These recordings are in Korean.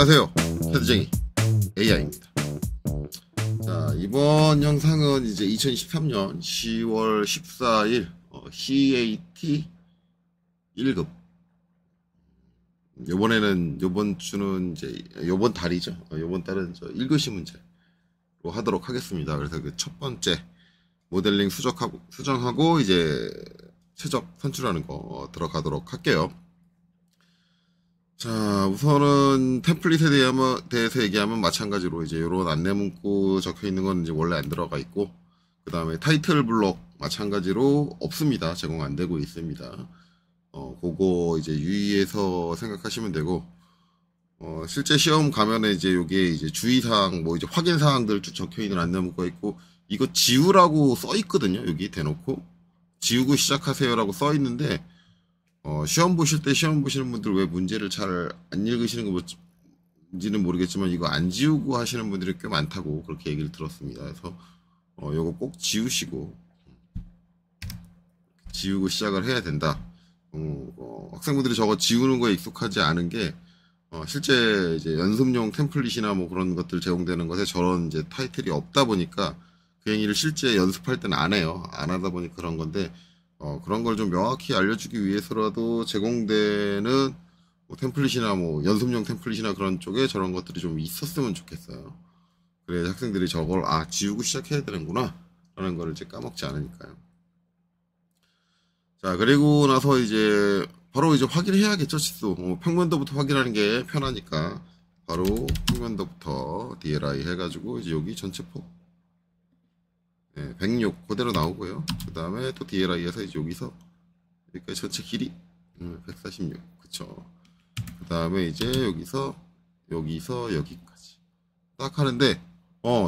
안녕하세요, 헤드쟁이 AI입니다. 자, 이번 영상은 이제 2023년 10월 14일 CAT 1급. 요번 주는 이제 요번 달이죠. 요번 달은 1교시 문제로 하도록 하겠습니다. 그래서 그 첫 번째 모델링 수정하고 이제 최적 선출하는 거 들어가도록 할게요. 자, 우선은 템플릿에 대해서 얘기하면 마찬가지로 이제 요런 안내 문구 적혀 있는 건 이제 원래 안 들어가 있고, 그 다음에 타이틀 블록 마찬가지로 없습니다. 제공 안 되고 있습니다. 그거 이제 유의해서 생각하시면 되고, 실제 시험 가면은 이제 요게 이제 주의사항, 뭐 이제 확인사항들 쭉 적혀 있는 안내 문구가 있고, 이거 지우라고 써 있거든요. 여기 대놓고. 지우고 시작하세요라고 써 있는데, 시험 보실 때 시험 보시는 분들 왜 문제를 잘 안 읽으시는 건지는 모르겠지만 이거 안 지우고 하시는 분들이 꽤 많다고 그렇게 얘기를 들었습니다. 그래서 요거 꼭 지우시고 시작을 해야 된다. 학생분들이 저거 지우는 거에 익숙하지 않은 게 실제 이제 연습용 템플릿이나 뭐 그런 것들 제공되는 것에 저런 이제 타이틀이 없다 보니까 그 행위를 실제 연습할 때는 안 해요. 안 하다 보니 그런 건데, 그런 걸 좀 명확히 알려주기 위해서라도 제공되는 뭐 템플릿이나 뭐 연습용 템플릿이나 그런 쪽에 저런 것들이 좀 있었으면 좋겠어요. 그래야 학생들이 저걸 지우고 시작해야 되는구나 라는 걸 이제 까먹지 않으니까요. 자, 그리고 나서 이제 바로 이제 확인해야겠죠. 치수 평면도부터 확인하는 게 편하니까 바로 평면도부터 DLI 해가지고 이제 여기 전체 폭 106 그대로 나오고요. 그 다음에 또 DLI에서 이제 여기서 여기까지 전체 길이 146 그쵸. 그 다음에 이제 여기서 여기까지 딱 하는데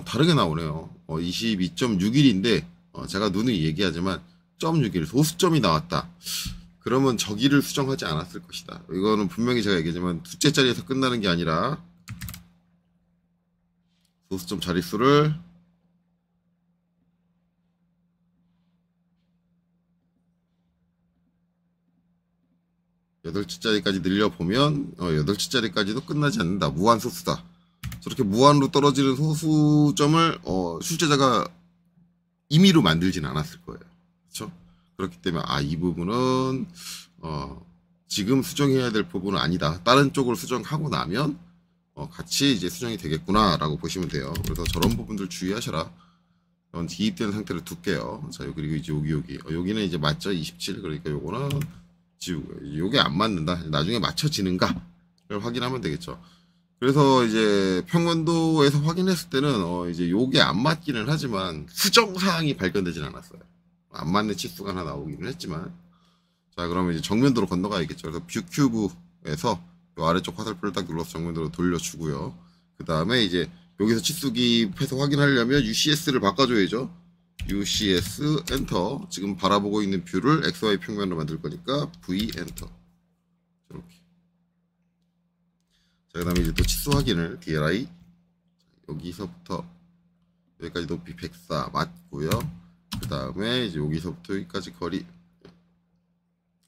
다르게 나오네요. 22.61인데 제가 누누이 얘기하지만 0.61 소수점이 나왔다. 그러면 저기를 수정하지 않았을 것이다. 이거는 분명히 제가 얘기하지만 두째 자리에서 끝나는 게 아니라 소수점 자릿수를 8자리까지 늘려보면 8자리까지도 끝나지 않는다. 무한소수다. 저렇게 무한으로 떨어지는 소수점을 출제자가 임의로 만들진 않았을 거예요. 그렇죠? 그렇기 때문에 이 부분은 지금 수정해야 될 부분은 아니다. 다른 쪽으로 수정하고 나면 같이 이제 수정이 되겠구나 라고 보시면 돼요. 그래서 저런 부분들 주의하셔라. 기입된 상태로 둘게요. 자, 그리고 이제 여기는 이제 맞죠? 27. 그러니까 요거는 지우고, 요게 안 맞는다. 나중에 맞춰지는가를 확인하면 되겠죠. 그래서 이제 평면도에서 확인했을 때는 이제 요게 안 맞기는 하지만 수정 사항이 발견되진 않았어요. 안 맞는 치수가 하나 나오기는 했지만, 자, 그러면 이제 정면도로 건너가야겠죠. 그래서 뷰 큐브에서 요 아래쪽 화살표를 딱 눌러서 정면도로 돌려주고요. 그 다음에 이제 여기서 치수 기입해서 확인하려면 UCS를 바꿔줘야죠. UCS 엔터. 지금 바라보고 있는 뷰를 XY 평면으로 만들 거니까 V 엔터. 이렇게. 자, 그 다음에 이제 또 치수 확인을 DLI. 여기서부터 여기까지 높이 104 맞고요. 그 다음에 이제 여기서부터 여기까지 거리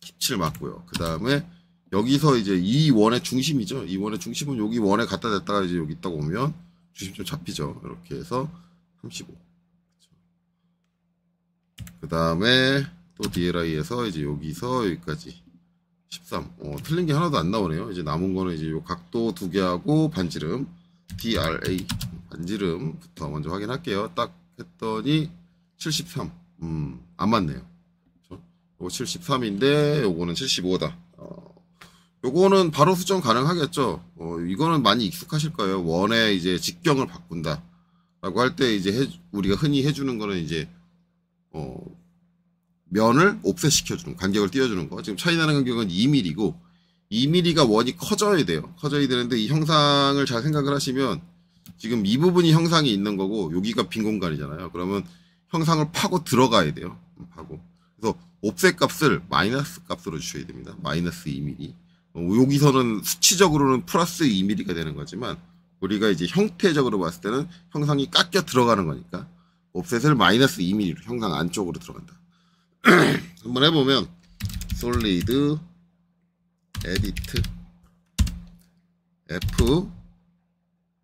17 맞고요. 그 다음에 여기서 이제 이 원의 중심이죠. 이 원의 중심은 여기 원에 갖다 댔다가 이제 여기 있다가 오면 중심점 잡히죠. 이렇게 해서 35. 그 다음에 또 DLI에서 이제 여기서 여기까지 13. 틀린 게 하나도 안 나오네요. 이제 남은 거는 이제 요 각도 2개 하고 반지름 DRA 반지름부터 먼저 확인할게요. 딱 했더니 73. 안 맞네요. 그렇죠? 요거 73인데 요거는 75다. 요거는 바로 수정 가능하겠죠. 이거는 많이 익숙하실 거예요. 원의 이제 직경을 바꾼다 라고 할 때 이제 우리가 흔히 해주는 거는 이제 면을 옵셋 시켜주는, 간격을 띄워주는 거. 지금 차이 나는 간격은 2mm고, 2mm가 원이 커져야 돼요. 커져야 되는데, 이 형상을 잘 생각을 하시면, 지금 이 부분이 형상이 있는 거고, 여기가 빈 공간이잖아요. 그러면 형상을 파고 들어가야 돼요. 파고. 그래서 옵셋 값을 마이너스 값으로 주셔야 됩니다. 마이너스 2mm. 여기서는 수치적으로는 플러스 2mm가 되는 거지만, 우리가 이제 형태적으로 봤을 때는 형상이 깎여 들어가는 거니까, 옵셋을 마이너스 2mm로 형상 안쪽으로 들어간다. 한번 해보면 솔리드 에디트 F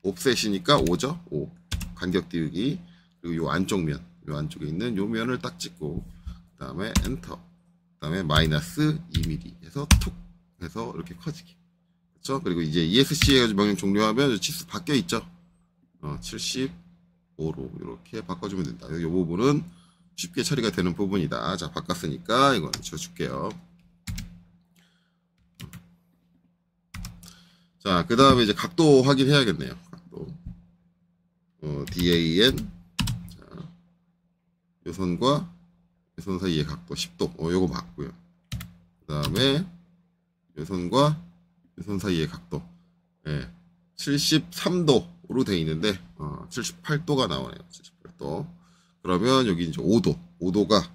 옵셋이니까 5죠. 5. 간격 띄우기. 그리고 요 안쪽 면, 요 안쪽에 있는 요 면을 딱 찍고, 그 다음에 엔터. 그 다음에 마이너스 2mm 해서 툭 해서 이렇게 커지기. 그렇죠? 그리고 이제 ESC 해가지고 명령 종료하면 치수 바뀌어 있죠. 75로 이렇게 바꿔주면 된다. 이 부분은 쉽게 처리가 되는 부분이다. 자, 바꿨으니까 이거는 지워줄게요. 자, 그 다음에 이제 각도 확인해야겠네요. 각도. DAN. 자, 요 선과 요 선 사이의 각도 10도. 요거 맞고요. 그 다음에 요 선과 요 선 사이의 각도. 예. 73도로 되어 있는데, 78도가 나오네요. 78도. 그러면 여기 이제 5도. 5도가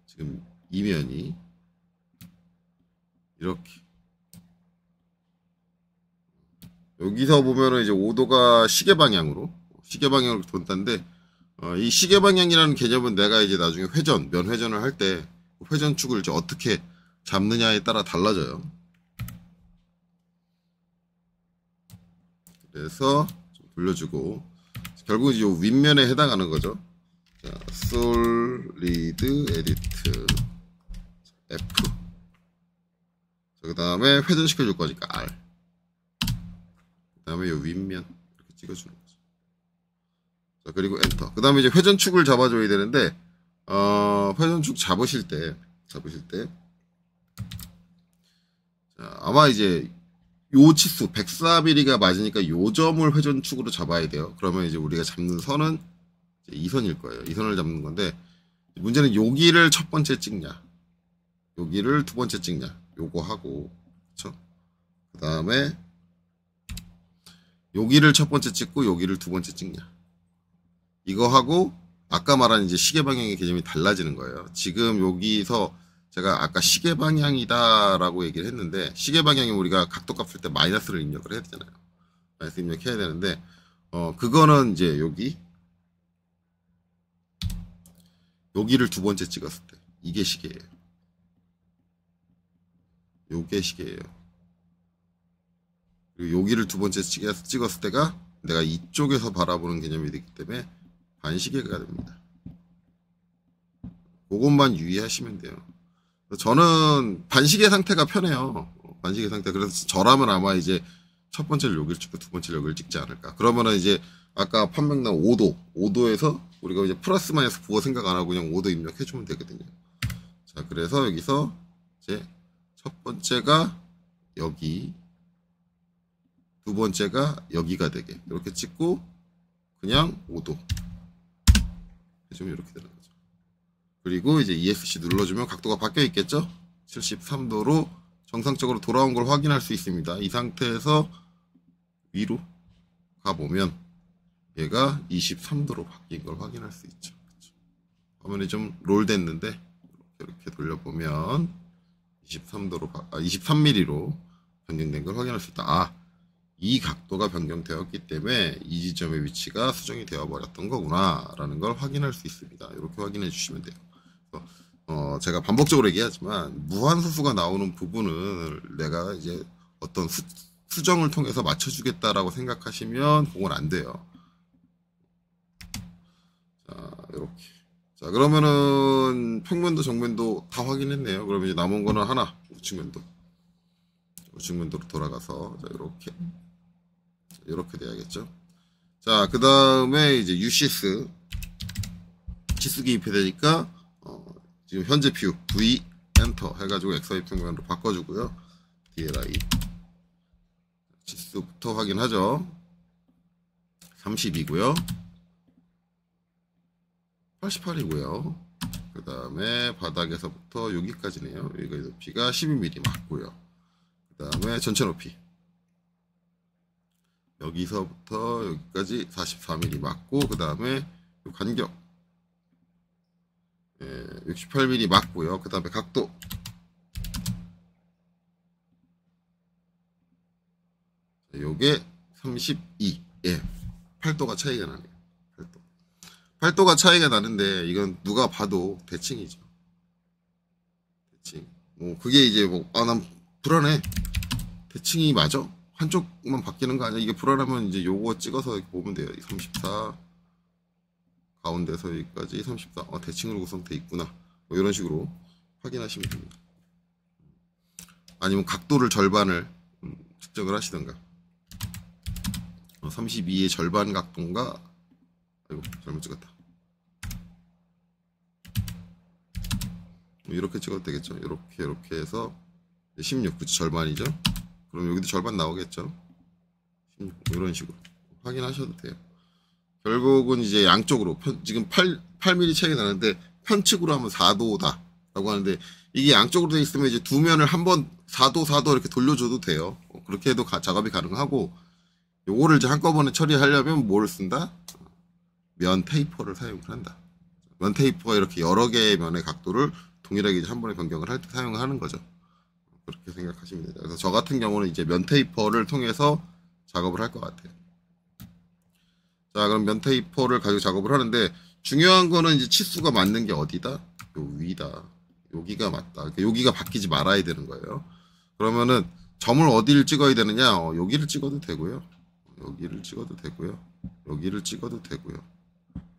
지금 이면이 이렇게. 여기서 보면은 이제 5도가 시계 방향으로 돈다는데, 이 시계 방향이라는 개념은 내가 이제 나중에 면 회전을 할 때 회전축을 이제 어떻게 잡느냐에 따라 달라져요. 그래서 좀 돌려주고, 결국 이 윗면에 해당하는 거죠. 자, 솔리드 에디트 F. 그 다음에 회전시켜 줄 거니까 R. 그 다음에 이 윗면 이렇게 찍어주는 거죠. 자, 그리고 엔터. 그 다음에 이제 회전축을 잡아줘야 되는데, 회전축 잡으실 때, 자, 아마 이제 요 치수 104mm가 맞으니까 요 점을 회전축으로 잡아야 돼요. 그러면 이제 우리가 잡는 선은 이제 이 선일 거예요. 이 선을 잡는 건데, 문제는 여기를 첫 번째 찍냐, 여기를 두 번째 찍냐, 요거 하고, 그쵸? 그 다음에 여기를 첫 번째 찍고 여기를 두 번째 찍냐, 이거 하고 아까 말한 이제 시계 방향의 개념이 달라지는 거예요. 지금 여기서 제가 아까 시계 방향이다라고 얘기를 했는데, 시계 방향이 우리가 각도 값을 때 마이너스를 입력을 해야 되잖아요. 마이너스 입력해야 되는데, 그거는 이제 여기를 두 번째 찍었을 때 이게 시계예요. 요게 시계예요. 그리고 여기를 두 번째 찍었을 때가 내가 이쪽에서 바라보는 개념이 되기 때문에 반시계가 됩니다. 그것만 유의하시면 돼요. 저는 반시계 상태가 편해요. 반시계 상태. 그래서 저라면 아마 이제 첫 번째를 여기를 찍고 두 번째를 여기를 찍지 않을까. 그러면은 이제 아까 판명난 5도에서 우리가 이제 플러스 마이너스 부호 생각 안 하고 그냥 5도 입력해주면 되거든요. 자, 그래서 여기서 이제 첫 번째가 여기, 두 번째가 여기가 되게 이렇게 찍고 그냥 5도 해주면 이렇게 되는 거죠. 그리고 이제 ESC 눌러주면 각도가 바뀌어 있겠죠? 73도로 정상적으로 돌아온 걸 확인할 수 있습니다. 이 상태에서 위로 가보면 얘가 23도로 바뀐 걸 확인할 수 있죠. 그쵸? 화면이 좀 롤 됐는데 이렇게 돌려보면 23mm로 변경된 걸 확인할 수 있다. 이 각도가 변경되었기 때문에 이 지점의 위치가 수정이 되어 버렸던 거구나 라는 걸 확인할 수 있습니다. 이렇게 확인해 주시면 돼요. 제가 반복적으로 얘기하지만 무한소수가 나오는 부분을 내가 이제 어떤 수정을 통해서 맞춰주겠다라고 생각하시면 그건 안 돼요. 자, 이렇게. 자, 그러면은 평면도 정면도 다 확인했네요. 그러면 이제 남은 거는 하나, 우측면도로 돌아가서 자, 이렇게 돼야겠죠. 자, 그 다음에 이제 UCS 치수 기입해야 되니까 지금 현재 뷰 V 엔터 해가지고 XY 평면으로 바꿔주고요. DLI 치수부터 확인하죠. 30이고요. 88이고요. 그 다음에 바닥에서부터 여기까지네요. 여기가 높이가 12mm 맞고요. 그 다음에 전체 높이 여기서부터 여기까지 44mm 맞고, 그 다음에 간격 68mm 맞고요. 그 다음에 각도 요게 32. 8도가 차이가 나네요. 8도가 차이가 나는데 이건 누가 봐도 대칭이죠. 대칭. 그게 이제 난 불안해. 대칭이 맞아? 한쪽만 바뀌는 거 아니야? 이게 불안하면 이제 요거 찍어서 이렇게 보면 돼요. 34 가운데서 여기까지 34 대칭으로 구성돼 있구나. 뭐 이런 식으로 확인하시면 됩니다. 아니면 각도를 절반을 측정을 하시던가. 32의 절반 각도인가? 아이고 잘못 찍었다. 이렇게 찍어도 되겠죠. 이렇게 해서 16 그치 절반이죠. 그럼 여기도 절반 나오겠죠. 16 이런 식으로 확인하셔도 돼요. 결국은 이제 양쪽으로 지금 8mm 차이가 나는데 편측으로 하면 4도다 라고 하는데 이게 양쪽으로 돼 있으면 이제 두 면을 한번 4도 이렇게 돌려줘도 돼요. 그렇게 해도 작업이 가능하고 요거를 이제 한꺼번에 처리하려면 뭘 쓴다? 면 테이퍼를 사용을 한다. 면 테이퍼가 이렇게 여러 개의 면의 각도를 동일하게 이제 한 번에 변경을 할 때 사용하는 거죠. 그렇게 생각하시면 됩니다. 그래서 저 같은 경우는 이제 면 테이퍼를 통해서 작업을 할 것 같아요. 자, 그럼 면 테이퍼를 가지고 작업을 하는데 중요한 거는 이제 치수가 맞는 게 어디다? 요 위다. 여기가 맞다. 그러니까 여기가 바뀌지 말아야 되는 거예요. 그러면은 점을 어디를 찍어야 되느냐? 여기를 찍어도 되고요. 여기를 찍어도 되고요. 여기를 찍어도 되고요.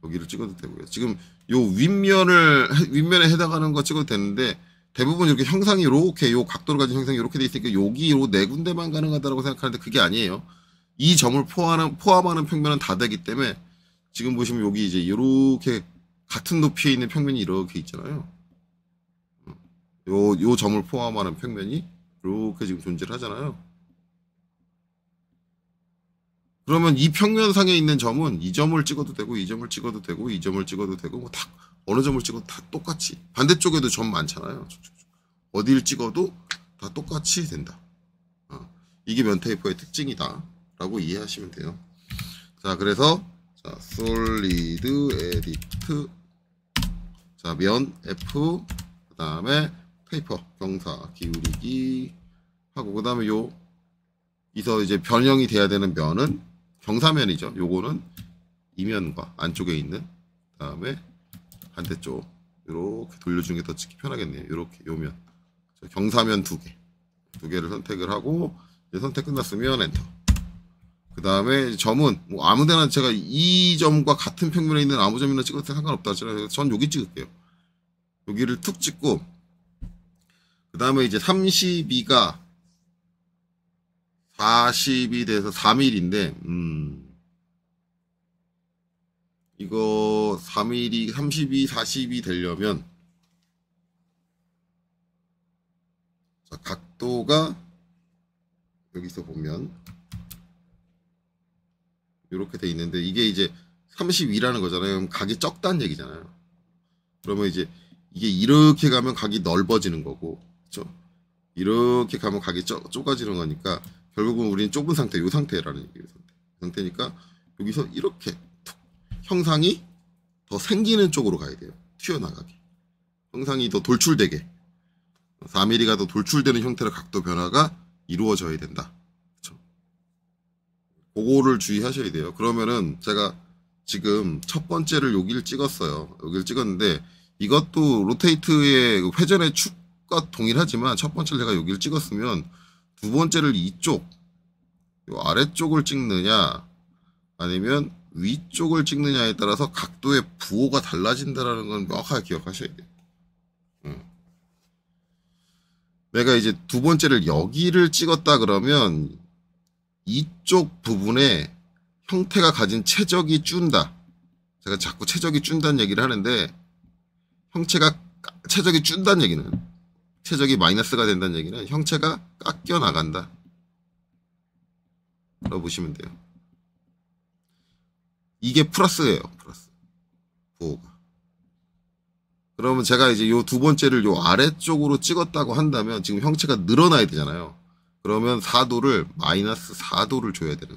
여기를 찍어도 되고요. 지금 요 윗면에 해당하는 거 찍어도 되는데 대부분 이렇게 형상이 이렇게 요 각도를 가진 형상이 이렇게 돼 있으니까 여기 요 네 군데만 가능하다고 생각하는데 그게 아니에요. 이 점을 포함하는 평면은 다 되기 때문에 지금 보시면 여기 이제 이렇게 같은 높이에 있는 평면이 이렇게 있잖아요. 요 점을 포함하는 평면이 이렇게 지금 존재를 하잖아요. 그러면 이 평면상에 있는 점은 이 점을 찍어도 되고 이 점을 찍어도 되고 이 점을 찍어도 되고 뭐 다 어느 점을 찍어도 다 똑같이 반대쪽에도 점 많잖아요. 어디를 찍어도 다 똑같이 된다. 이게 면테이퍼의 특징이다 라고 이해하시면 돼요. 자, 그래서 자, 솔리드 에디트 자, 면 F 그 다음에 테이퍼 경사 기울이기 하고 그 다음에 여기서 이제 변형이 돼야 되는 면은 경사면이죠. 요거는 이면과 안쪽에 있는 그 다음에 반대쪽 이렇게 돌려주는 게 더 찍기 편하겠네요. 이렇게 요면 경사면 두 개를 선택을 하고 이제 선택 끝났으면 엔터. 그 다음에 점은 뭐 아무데나 제가 이 점과 같은 평면에 있는 아무 점이나 찍어도 상관없다 하잖아요. 전 여기 찍을게요. 여기를 툭 찍고 그 다음에 이제 32가 40이 돼서 4mm인데 이거 4mm 32 40이 되려면 자, 각도가 여기서 보면 이렇게 돼 있는데 이게 이제 32라는 거잖아요. 그럼 각이 적다는 얘기잖아요. 그러면 이제 이게 이렇게 가면 각이 넓어지는 거고, 그렇죠? 이렇게 가면 각이 좁아지는 거니까 결국은 우리는 좁은 상태, 이 상태라는 얘기예요. 상태니까 여기서 이렇게 형상이 더 생기는 쪽으로 가야 돼요. 튀어나가게. 형상이 더 돌출되게. 4mm가 더 돌출되는 형태로 각도 변화가 이루어져야 된다. 그렇죠? 그거를 주의하셔야 돼요. 그러면은 제가 지금 첫 번째를 여기를 찍었어요. 여기를 찍었는데 이것도 로테이트의 회전의 축과 동일하지만 첫 번째를 제가 여기를 찍었으면 두 번째를 이쪽, 요 아래쪽을 찍느냐 아니면 위쪽을 찍느냐에 따라서 각도의 부호가 달라진다는 건 명확하게 기억하셔야 돼요. 내가 이제 두 번째를 여기를 찍었다 그러면 이쪽 부분에 형태가 가진 최적이 준다. 제가 자꾸 최적이 준다는 얘기를 하는데 최적이 준다는 얘기는 최적이 마이너스가 된다는 얘기는 형체가 깎여 나간다. 라고 보시면 돼요. 이게 플러스예요. 플러스. 부호가. 그러면 제가 이제 요 두 번째를 요 아래쪽으로 찍었다고 한다면 지금 형체가 늘어나야 되잖아요. 그러면 4도를 마이너스 4도를 줘야 되는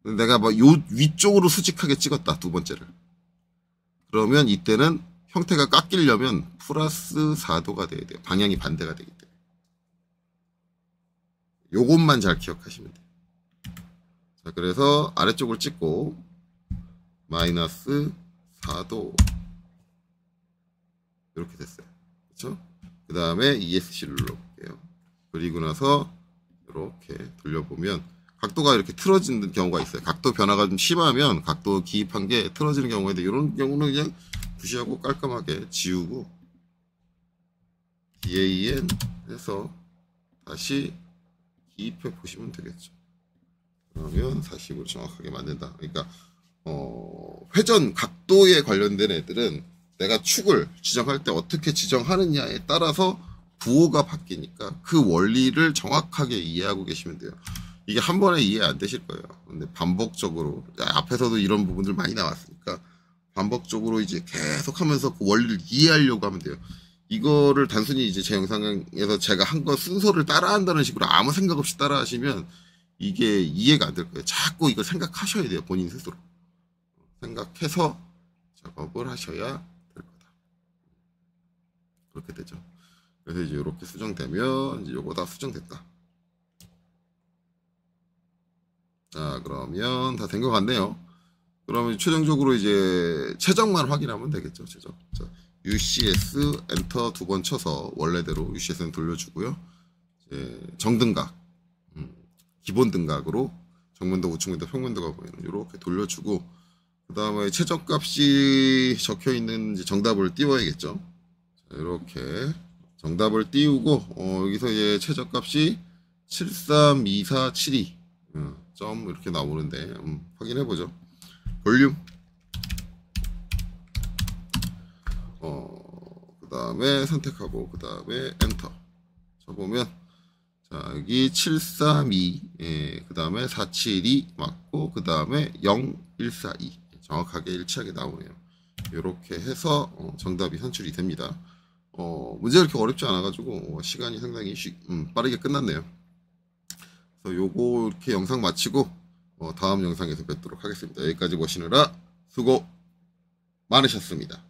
거예요. 내가 막 요 위쪽으로 수직하게 찍었다. 두 번째를. 그러면 이때는 형태가 깎이려면 플러스 4도가 돼야 돼요. 방향이 반대가 되기 때문에. 요것만 잘 기억하시면 돼요. 자, 그래서 아래쪽을 찍고 마이너스 4도 이렇게 됐어요. 그렇죠? 그 다음에 ESC를 눌러볼게요. 그리고 나서 이렇게 돌려보면 각도가 이렇게 틀어지는 경우가 있어요. 각도 변화가 좀 심하면 각도 기입한 게 틀어지는 경우가 있는데 이런 경우는 그냥 무시하고 깔끔하게 지우고 DAN 해서 다시 기입해 보시면 되겠죠. 그러면 40으로 정확하게 만든다. 그러니까 회전 각도에 관련된 애들은 내가 축을 지정할 때 어떻게 지정하느냐에 따라서 부호가 바뀌니까 그 원리를 정확하게 이해하고 계시면 돼요. 이게 한 번에 이해 안 되실 거예요. 근데 반복적으로 앞에서도 이런 부분들 많이 나왔으니까 반복적으로 이제 계속 하면서 그 원리를 이해하려고 하면 돼요. 이거를 단순히 이제 제 영상에서 제가 한 거 순서를 따라한다는 식으로 아무 생각 없이 따라하시면 이게 이해가 안 될 거예요. 자꾸 이거 생각하셔야 돼요. 본인 스스로. 생각해서 작업을 하셔야 될 거다. 그렇게 되죠. 그래서 이제 이렇게 수정되면 이제 요거 다 수정됐다. 자, 그러면 다 된 것 같네요. 그러면 최종적으로 이제 최적만 확인하면 되겠죠. 최적. 자, UCS 엔터 2번 쳐서 원래대로 UCS는 돌려주고요. 이제 정등각, 기본 등각으로 정면도, 우측면도, 평면도가 보이는 이렇게 돌려주고 그 다음에 최저값이 적혀 있는 정답을 띄워야겠죠. 자, 이렇게 정답을 띄우고 여기서 이제 최저값이 732472 점 이렇게 나오는데 확인해 보죠. 볼륨 그 다음에 선택하고 그 다음에 엔터 쳐보면 자 여기 732 그 다음에 472 맞고 그 다음에 0142 정확하게 일치하게 나오네요. 이렇게 해서 정답이 산출이 됩니다. 문제가 이렇게 어렵지 않아 가지고 시간이 상당히 빠르게 끝났네요. 그래서 요거 이렇게 영상 마치고 다음 영상에서 뵙도록 하겠습니다. 여기까지 보시느라 수고 많으셨습니다.